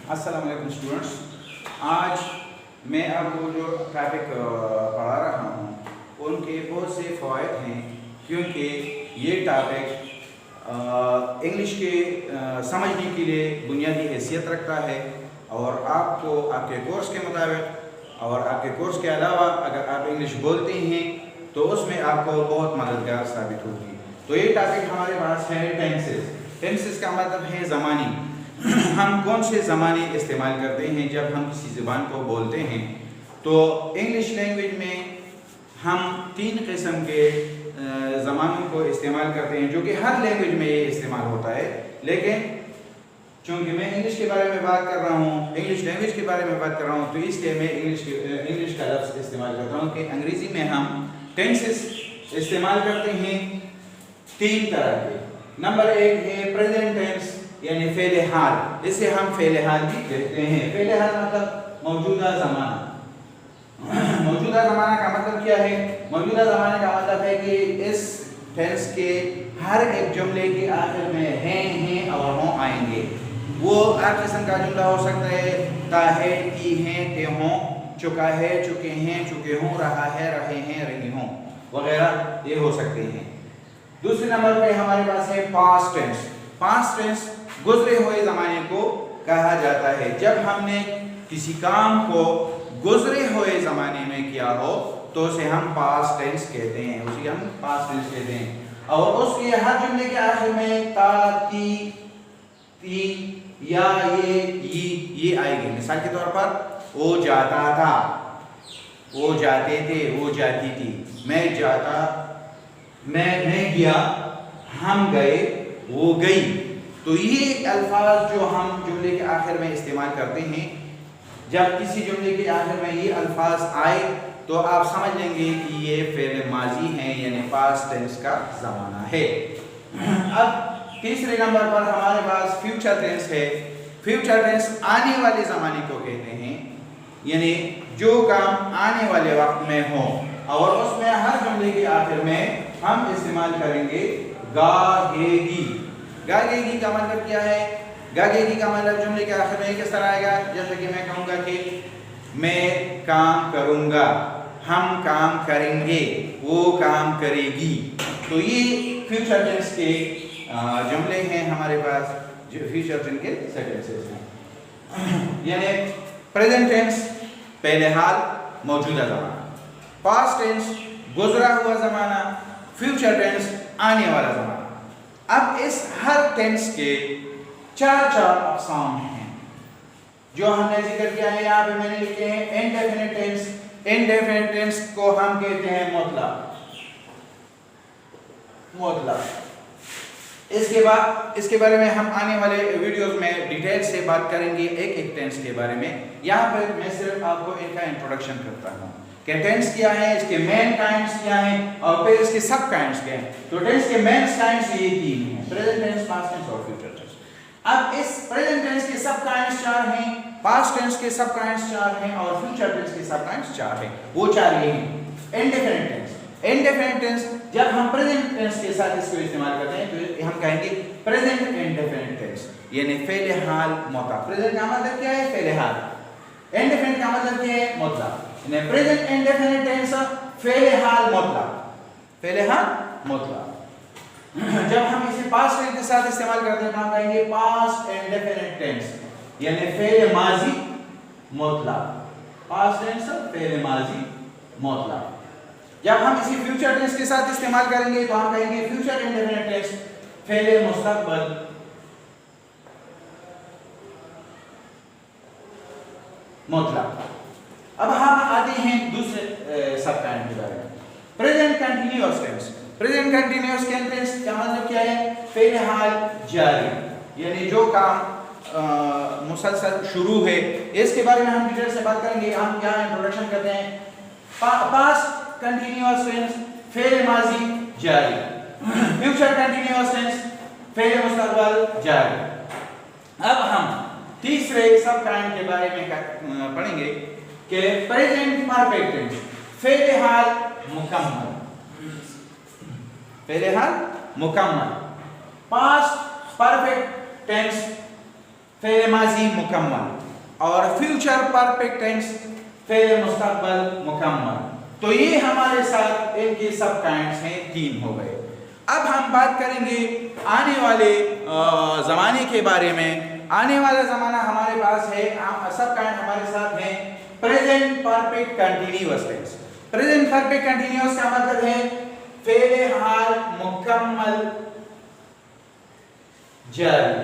अस्सलाम वालेकुम स्टूडेंट्स। आज मैं आपको जो टॉपिक पढ़ा रहा हूँ उनके बहुत से फ़वाइद हैं, क्योंकि ये टॉपिक इंग्लिश के समझने के लिए बुनियादी हैसियत रखता है और आपको आपके कोर्स के मुताबिक और आपके कोर्स के अलावा अगर आप इंग्लिश बोलते हैं तो उसमें आपको बहुत मददगार साबित होगी। तो ये टॉपिक हमारे पास है टेंसेस। टेंसेस का मतलब है ज़मानी। हम कौन से ज़माने इस्तेमाल करते हैं जब हम किसी ज़बान को बोलते हैं। तो इंग्लिश लैंग्वेज में हम 3 किस्म के ज़मानों को इस्तेमाल करते हैं, जो कि हर लैंग्वेज में ये इस्तेमाल होता है। लेकिन चूँकि मैं इंग्लिश के बारे में बात कर रहा हूँ, इंग्लिश लैंग्वेज के बारे में बात कर रहा हूँ, तो इसलिए मैं इंग्लिश का लफ्ज़ इस्तेमाल करता हूँ कि अंग्रेज़ी में हम टेंसेस इस्तेमाल करते हैं 3 तरह के। नंबर 1 है प्रेजेंट टेंस, यानी फ़ेल हाल। इसे हम फ़ेल हाल भी कहते हैं। फ़ेल हाल मतलब मौजूदा ज़माना। मौजूदा ज़माना का मतलब क्या है? मौजूदा ज़माने का मतलब है कि इस टेंस के हर एक जुमले के आखिर में हैं और हों आएंगे। वो हर किस्म का जुमला हो सकता है, ता है, की हैं, ते हों, चुका है, चुके हैं, चुके हों, रहा है, रहे हैं, रही हों वगैरह, ये हो सकते हैं। दूसरे नंबर पे हमारे पास है पास्ट टेंस। पास्ट टेंस गुजरे हुए ज़माने को कहा जाता है। जब हमने किसी काम को गुजरे हुए ज़माने में किया हो तो उसे हम पास्ट टेंस कहते हैं, उसे हम पास्ट टेंस कहते हैं। और उसके हर जुमले के आखिर में ता, ती, या, ये आएगी। मिसाल के तौर पर वो जाता था, वो जाते थे, वो जाती थी, मैं जाता, मैं गया, हम गए, वो गई। तो ये अल्फाज जो हम जुमले के आखिर में इस्तेमाल करते हैं, जब किसी जुमले के आखिर में ये अल्फाज आए तो आप समझ लेंगे कि ये फ़ेल माजी है, यानी पास्ट टेंस का ज़माना है। अब तीसरे नंबर पर हमारे पास फ्यूचर टेंस है। फ्यूचर टेंस आने वाले ज़माने को कहते हैं, यानी जो काम आने वाले वक्त में हो और उसमें हर जुमले के आखिर में हम इस्तेमाल करेंगे गागेगी। गागेगी का मतलब क्या है? गागेगी का मतलब जुमले के आखिर में किस तरह आएगा? जैसे कि मैं कहूँगा कि मैं काम करूँगा, हम काम करेंगे, वो काम करेगी। तो ये फ्यूचर टेंस के जुमले हैं हमारे पास, जो फ्यूचर टेंस के सेंटेंसेस हैं। यानी प्रेजेंट टेंस पहले हाल, मौजूदा ज़माना। पास्ट टेंस गुजरा हुआ ज़माना। फ्यूचर टेंस आने वाला ज़माना। अब इस हर टेंस के 4 अक़साम हैं जो हमने जिक्र किया है। यहाँ पे मैंने लिखे हैं इनडेफिनिट टेंस। इनडेफिनिट टेंस को हम कहते हैं मुतलक। इसके बारे में हम आने वाले वीडियोस में डिटेल से बात करेंगे, एक टेंस के बारे में। यहाँ पर मैं सिर्फ आपको इनका इंट्रोडक्शन करता हूँ कि टेंस क्या है, इसके मेन काइंड्स क्या हैं और फिर इसके सब काइंड्स क्या हैं। तो टेंस के मेन काइंड्स ये 3 हैं: प्रेजेंट टेंस, पास्ट टेंस और फ्यूचर टेंस। अब इस प्रेजेंट टेंस के सब काइंड्स 4 हैं, पास्ट टेंस के सब काइंड्स 4 हैं और फ्यूचर टेंस के सब काइंड्स 4 हैं। वो 4 ये हैं। Indefinite tense. इंडेफिनिट टेंस जब हम प्रेजेंट टेंस के साथ इसको इस्तेमाल करते हैं तो हम कहेंगे प्रेजेंट इंडेफिनिट टेंस, यानी फ़ेल हाल मुतलक। प्रेजेंट का मतलब क्या है? फ़ेल हाल। इंडेफिनिट का मतलब क्या है? मुतलक। प्रेजेंट इंडेफिनिट टेंस फ़ेल हाल मुतलक। फ़ेल हाल मुतलक। जब हम इसे पास्ट टेंस के साथ इस्तेमाल करते हैं तो हम कहेंगे पास्ट इंडेफिनिट टेंस, यानी फ़ेल माजी मुतलक। पास्ट टेंस फ़ेल माजी मुतलक। जब हम इसे फ्यूचर टेंस के साथ इस्तेमाल करेंगे तो हम कहेंगे फ्यूचर इंडेफिनिट टेंस फ़ेल मुस्तकबल मुतलक। अब हम आते हैं दूसरे सब काइंड के बारे में। Present continuous tense. Present continuous tense का मतलब क्या है? फ़ेल हाल जारी, यानी जो काम मुसलसल शुरू है। इसके बारे में हम डिटेल से बात करेंगे। हम यहाँ इंट्रोडक्शन करते हैं। पास्ट कंटीन्यूअस टेंस फ़ेल माजी जारी। फ्यूचर कंटीन्यूअस टेंस फ़ेल मुस्तकबल जारी। अब हम तीसरे सब काइंड के बारे में पढ़ेंगे कि प्रेजेंट परफेक्ट टेंस फ़ेल हाल मुकम्मल। फ़ेल हाल मुकम्मल। पास्ट परफेक्ट टेंस फ़ेल माजी मुकम्मल और फ्यूचर परफेक्ट टेंस फ़ेल मुस्तकबल मुकम्मल। तो ये हमारे साथ इनके सब काइंड्स हैं, 3 हो गए। अब हम बात करेंगे आने वाले ज़माने के बारे में। आने वाला ज़माना हमारे पास है, सब काइंड हमारे साथ हैं present perfect continuous tense. Present perfect continuous का मतलब है फ़ेल हाल मुकम्मल जारी,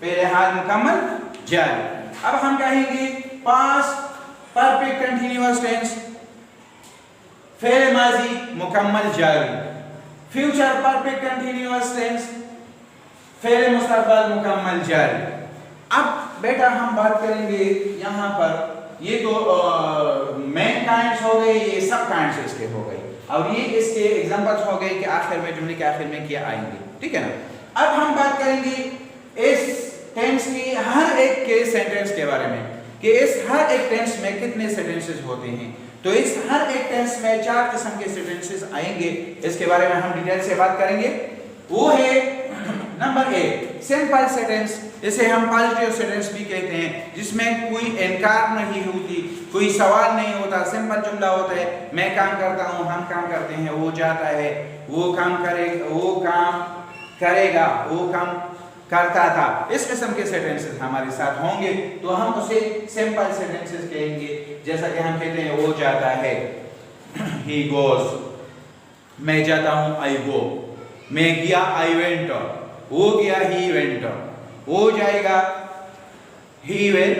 फ़ेल हाल मुकम्मल जारी। अब हम कहेंगे पास्ट परफेक्ट कंटिन्यूअस टेंस फ़ेल माजी मुकम्मल जारी, फ्यूचर परफेक्ट कंटिन्यूअस टेंस फ़ेल मुस्तकबल मुकम्मल जारी। अब बेटा हम बात करेंगे यहाँ पर, ये तो मेन काइंड्स हो गए, ये सब काइंड्स इसके हो गए, और ये इसके एग्जांपल्स हो गए कि आखिर में जुमले के आखिर में क्या आएंगे, ठीक है ना। अब हम बात करेंगे इस टेंस की हर एक के सेंटेंस के बारे में कि इस हर एक टेंस में कितने सेंटेंसेस होते हैं। तो इस हर एक टेंस में 4 किस्म के सेंटेंसेस आएंगे, इसके बारे में हम डिटेल से बात करेंगे। वो है नंबर 1 सिंपल सेंटेंस, इसे हम पॉजिटिव सेंटेंस भी कहते हैं, जिसमें कोई इनकार नहीं होती, कोई सवाल नहीं होता, सिंपल जुमला होता है। मैं काम करता हूँ, हम काम करते हैं, वो जाता है, वो काम करेगा, वो काम करेगा, वो काम करता था। इस किस्म के सेंटेंसेस हमारे साथ होंगे तो हम उसे सिंपल सेंटेंसेस कहेंगे। जैसा कि हम कहते हैं वो जाता है, he goes, मैं जाता हूँ, I go, मैं गया, I went, वो गया, he went, वो जाएगा, he will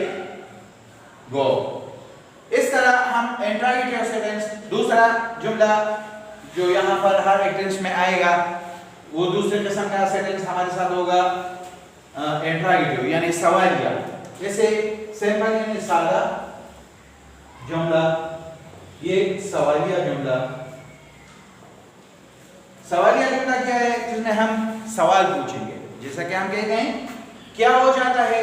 go। इस तरह हम इंट्रोगेटिव सेंटेंस, दूसरा जुमला जो यहाँ पर हर एक टेंस में आएगा, वो दूसरे किस्म का सेंटेंस हमारे साथ होगा इंट्रोगेटिव यानी सवालिया। जैसे सिंपल यानी सादा जुमला, ये सवालिया जुमला। सवालिया जुमला क्या है? जिसमें हम सवाल पूछेंगे, जैसा कि हम कहते हैं क्या हो जाता है,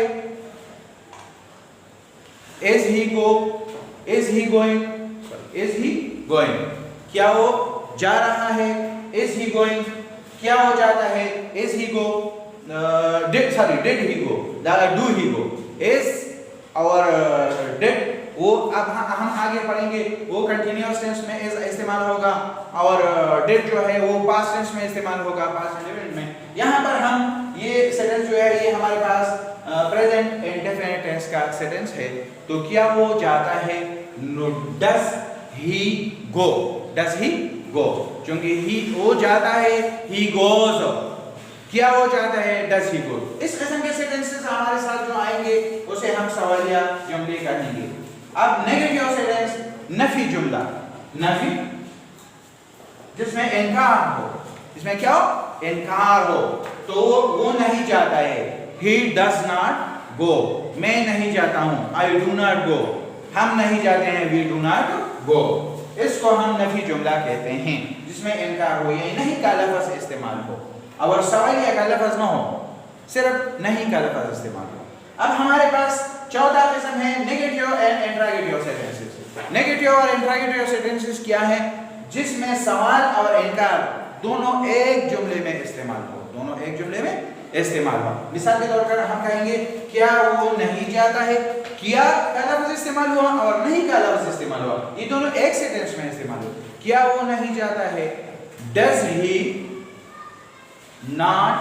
is he going, क्या वो जा रहा है, is he going, क्या हो जाता है, is he go, did he go, do he go, is और did, वो अब हम आगे पढ़ेंगे, वो कंटिन्यूअस टेंस में इस इस्तेमाल होगा और did जो है वो पास्ट टेंस में इस्तेमाल होगा, पास्ट इंडेफिनिट में। यहाँ पर हम ये सेंटेंस जो है ये हमारे पास प्रेजेंट इंडेफिनिट टेंस का सेंटेंस है। तो क्या वो जाता है, does he go, does he go, क्योंकि he वो जाता है, he goes, क्या हो जाता है, does he go। इस किस्म के सेंटेंसेस हमारे साथ जो आएंगे उसे हम सवालिया जुमले कहेंगे। अब नेगेटिव सेंटेंस, नफी जुमला, नफी जिसमें इनकार हो, जिसमें क्या हो, इनकार हो, तो वो नहीं जाता है, he does not go, मैं नहीं जाता हूँ, I do not go, हम नहीं जाते हैं, we do not go। इसको हम नफी जुमला कहते हैं, जिसमें इनकार हो, यानी नहीं का लफ्ज़ इस्तेमाल हो और सवालिया का लफ्ज़ ना हो, सिर्फ नहीं का लफ्ज़ इस्तेमाल हो। अब हमारे पास चौथा किस्म है negative and interrogative sentences. Negative और इंट्रोगेटिव सेंटेंसेस क्या है? जिसमें सवाल और इनकार दोनों एक जुमले में इस्तेमाल हो, दोनों एक जुमले में इस्तेमाल हो। मिसाल के तौर पर हम कहेंगे क्या वो नहीं जाता है, क्या का लफ्ज़ इस्तेमाल हुआ और नहीं का लफ्ज़ इस्तेमाल हुआ, ये दोनों एक सेंटेंस में इस्तेमाल हुआ। क्या वो नहीं जाता है, does he not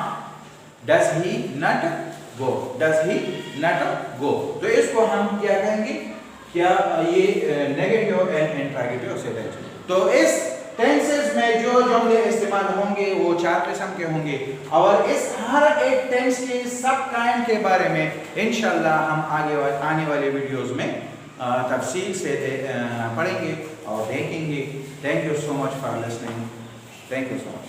go, does he not go। तो इसको हम क्या कहेंगे, क्या ये नेगेटिव एंड इंट्रोगेटिव सेंटेंस। तो इस टेंसेस में जो जुमले इस्तेमाल होंगे वो 4 किस्म के होंगे और इस हर एक टेंस के सब काइंड के बारे में इंशाल्लाह हम आने वाले वीडियोस में तफसील से पढ़ेंगे और देखेंगे। Thank you so much for listening, thank you so much.